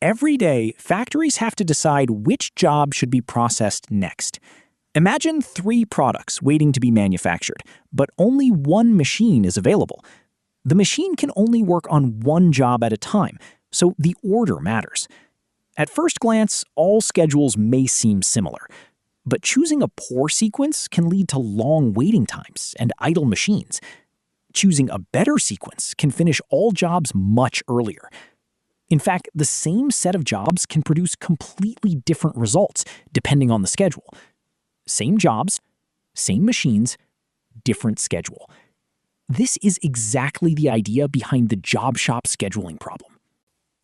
Every day, factories have to decide which job should be processed next. Imagine 3 products waiting to be manufactured, but only one machine is available. The machine can only work on one job at a time, so the order matters. At first glance, all schedules may seem similar, but choosing a poor sequence can lead to long waiting times and idle machines. Choosing a better sequence can finish all jobs much earlier. In fact, the same set of jobs can produce completely different results depending on the schedule. Same jobs, same machines, different schedule. This is exactly the idea behind the job shop scheduling problem.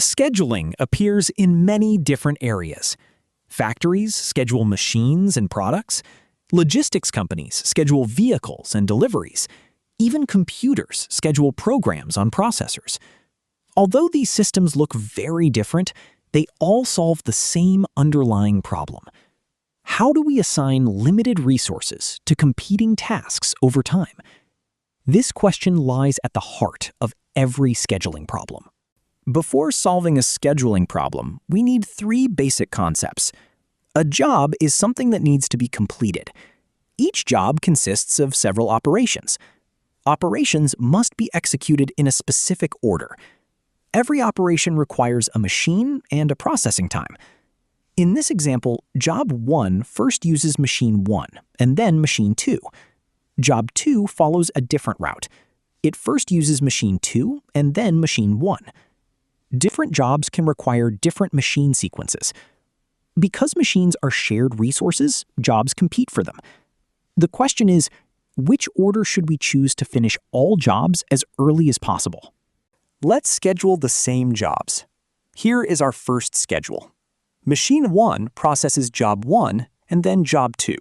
Scheduling appears in many different areas. Factories schedule machines and products. Logistics companies schedule vehicles and deliveries. Even computers schedule programs on processors. Although these systems look very different, they all solve the same underlying problem. How do we assign limited resources to competing tasks over time? This question lies at the heart of every scheduling problem. Before solving a scheduling problem, we need 3 basic concepts. A job is something that needs to be completed. Each job consists of several operations. Operations must be executed in a specific order. Every operation requires a machine and a processing time. In this example, Job 1 first uses Machine 1 and then Machine 2. Job 2 follows a different route. It first uses Machine 2 and then Machine 1. Different jobs can require different machine sequences. Because machines are shared resources, jobs compete for them. The question is, which order should we choose to finish all jobs as early as possible? Let's schedule the same jobs. Here is our first schedule. Machine 1 processes Job 1 and then Job 2.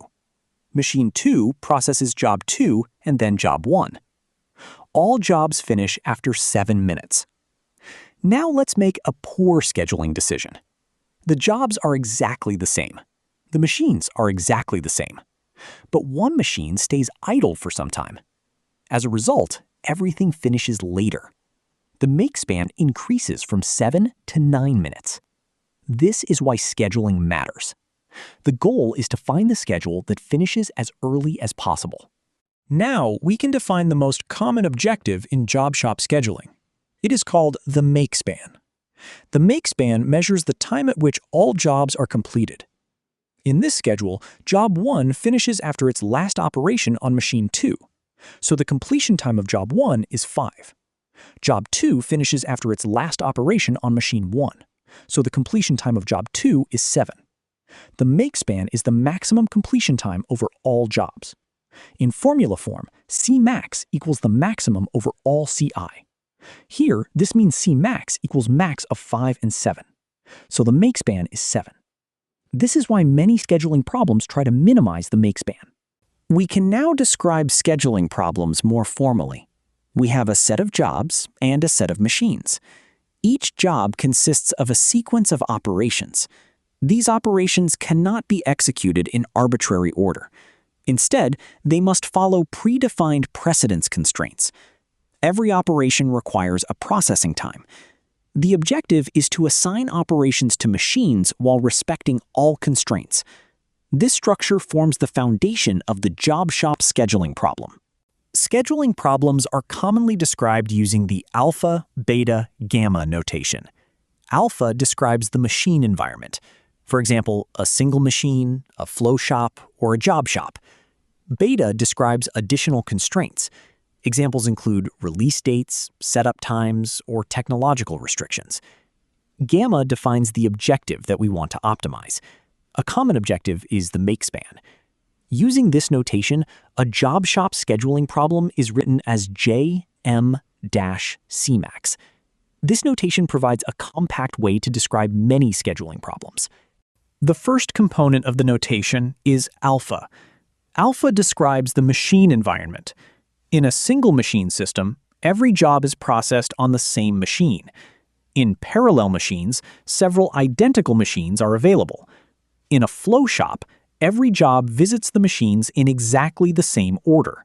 Machine 2 processes Job 2 and then Job 1. All jobs finish after 7 minutes. Now let's make a poor scheduling decision. The jobs are exactly the same. The machines are exactly the same. But one machine stays idle for some time. As a result, everything finishes later. The makespan increases from 7 to 9 minutes. This is why scheduling matters. The goal is to find the schedule that finishes as early as possible. Now we can define the most common objective in job shop scheduling. It is called the makespan. The makespan measures the time at which all jobs are completed. In this schedule, Job 1 finishes after its last operation on Machine 2, so the completion time of Job 1 is 5. Job 2 finishes after its last operation on Machine 1, so the completion time of Job 2 is 7. The makespan is the maximum completion time over all jobs. In formula form, Cmax equals the maximum over all Ci. Here, this means Cmax equals max of 5 and 7, so the makespan is 7. This is why many scheduling problems try to minimize the makespan. We can now describe scheduling problems more formally. We have a set of jobs and a set of machines. Each job consists of a sequence of operations. These operations cannot be executed in arbitrary order. Instead, they must follow predefined precedence constraints. Every operation requires a processing time. The objective is to assign operations to machines while respecting all constraints. This structure forms the foundation of the job shop scheduling problem. Scheduling problems are commonly described using the alpha, beta, gamma notation. Alpha describes the machine environment. For example, a single machine, a flow shop, or a job shop. Beta describes additional constraints. Examples include release dates, setup times, or technological restrictions. Gamma defines the objective that we want to optimize. A common objective is the makespan. Using this notation, a job shop scheduling problem is written as JM-Cmax. This notation provides a compact way to describe many scheduling problems. The first component of the notation is alpha. Alpha describes the machine environment. In a single machine system, every job is processed on the same machine. In parallel machines, several identical machines are available. In a flow shop, every job visits the machines in exactly the same order.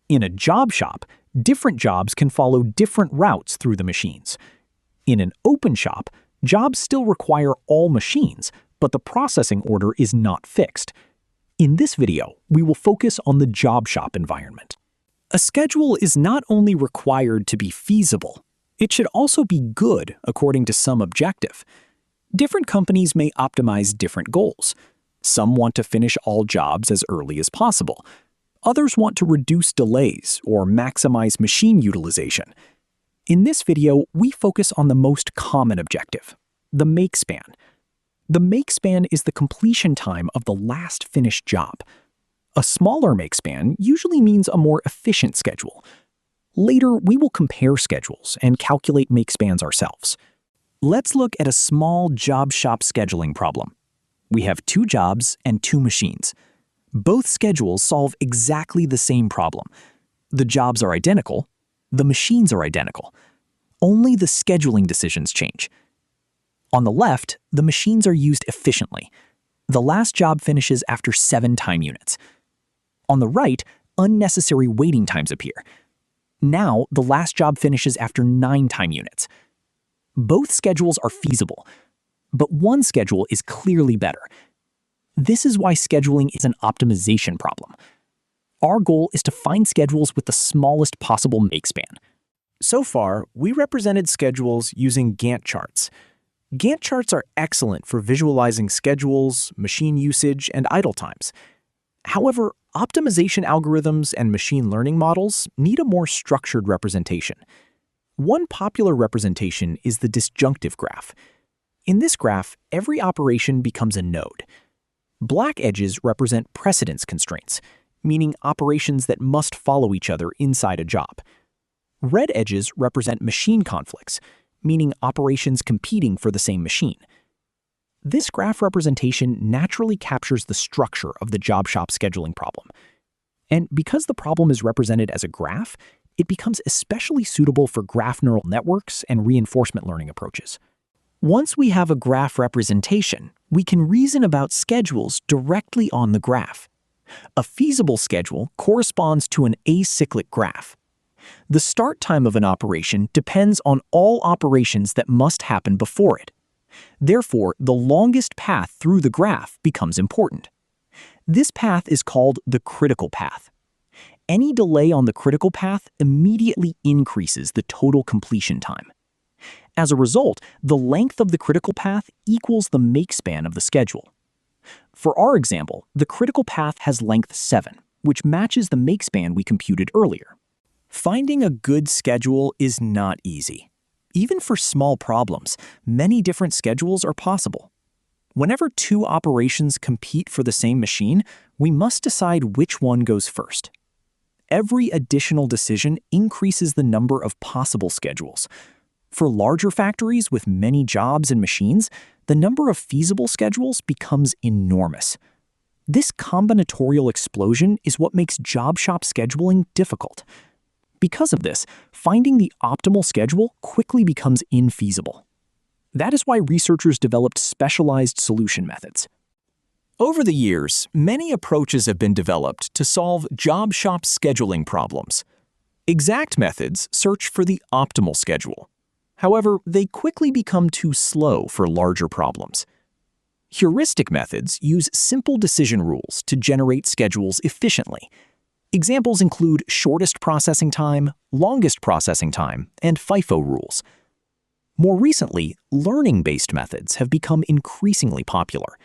In a job shop, different jobs can follow different routes through the machines. In an open shop, Jobs still require all machines, but the processing order is not fixed. In this video, we will focus on the job shop environment. A schedule is not only required to be feasible, it should also be good according to some objective. Different companies may optimize different goals. Some want to finish all jobs as early as possible. Others want to reduce delays or maximize machine utilization. In this video, we focus on the most common objective, the makespan. The makespan is the completion time of the last finished job. A smaller makespan usually means a more efficient schedule. Later, we will compare schedules and calculate makespans ourselves. Let's look at a small job shop scheduling problem. We have 2 jobs and 2 machines. Both schedules solve exactly the same problem. The jobs are identical, the machines are identical. Only the scheduling decisions change. On the left, the machines are used efficiently. The last job finishes after 7 time units. On the right, unnecessary waiting times appear. Now, the last job finishes after 9 time units. Both schedules are feasible, but one schedule is clearly better. This is why scheduling is an optimization problem. Our goal is to find schedules with the smallest possible makespan. So far, we represented schedules using Gantt charts. Gantt charts are excellent for visualizing schedules, machine usage, and idle times. However, optimization algorithms and machine learning models need a more structured representation. One popular representation is the disjunctive graph. In this graph, every operation becomes a node. Black edges represent precedence constraints, meaning operations that must follow each other inside a job. Red edges represent machine conflicts, meaning operations competing for the same machine. This graph representation naturally captures the structure of the job shop scheduling problem. And because the problem is represented as a graph, it becomes especially suitable for graph neural networks and reinforcement learning approaches. Once we have a graph representation, we can reason about schedules directly on the graph. A feasible schedule corresponds to an acyclic graph. The start time of an operation depends on all operations that must happen before it. Therefore, the longest path through the graph becomes important. This path is called the critical path. Any delay on the critical path immediately increases the total completion time. As a result, the length of the critical path equals the makespan of the schedule. For our example, the critical path has length 7, which matches the makespan we computed earlier. Finding a good schedule is not easy. Even for small problems, many different schedules are possible. Whenever 2 operations compete for the same machine, we must decide which one goes first. Every additional decision increases the number of possible schedules. For larger factories with many jobs and machines, the number of feasible schedules becomes enormous. This combinatorial explosion is what makes job shop scheduling difficult. Because of this, finding the optimal schedule quickly becomes infeasible. That is why researchers developed specialized solution methods. Over the years, many approaches have been developed to solve job shop scheduling problems. Exact methods search for the optimal schedule. However, they quickly become too slow for larger problems. Heuristic methods use simple decision rules to generate schedules efficiently. Examples include shortest processing time, longest processing time, and FIFO rules. More recently, learning-based methods have become increasingly popular.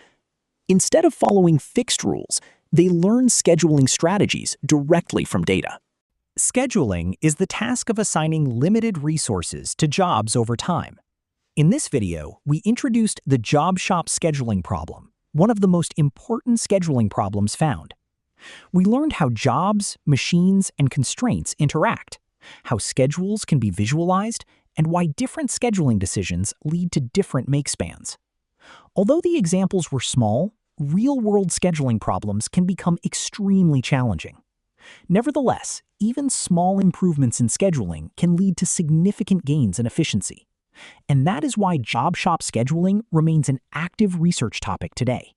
Instead of following fixed rules, they learn scheduling strategies directly from data. Scheduling is the task of assigning limited resources to jobs over time. In this video, we introduced the job shop scheduling problem, one of the most important scheduling problems found. We learned how jobs, machines, and constraints interact, how schedules can be visualized, and why different scheduling decisions lead to different makespans. Although the examples were small, real-world scheduling problems can become extremely challenging. Nevertheless, even small improvements in scheduling can lead to significant gains in efficiency. And that is why job shop scheduling remains an active research topic today.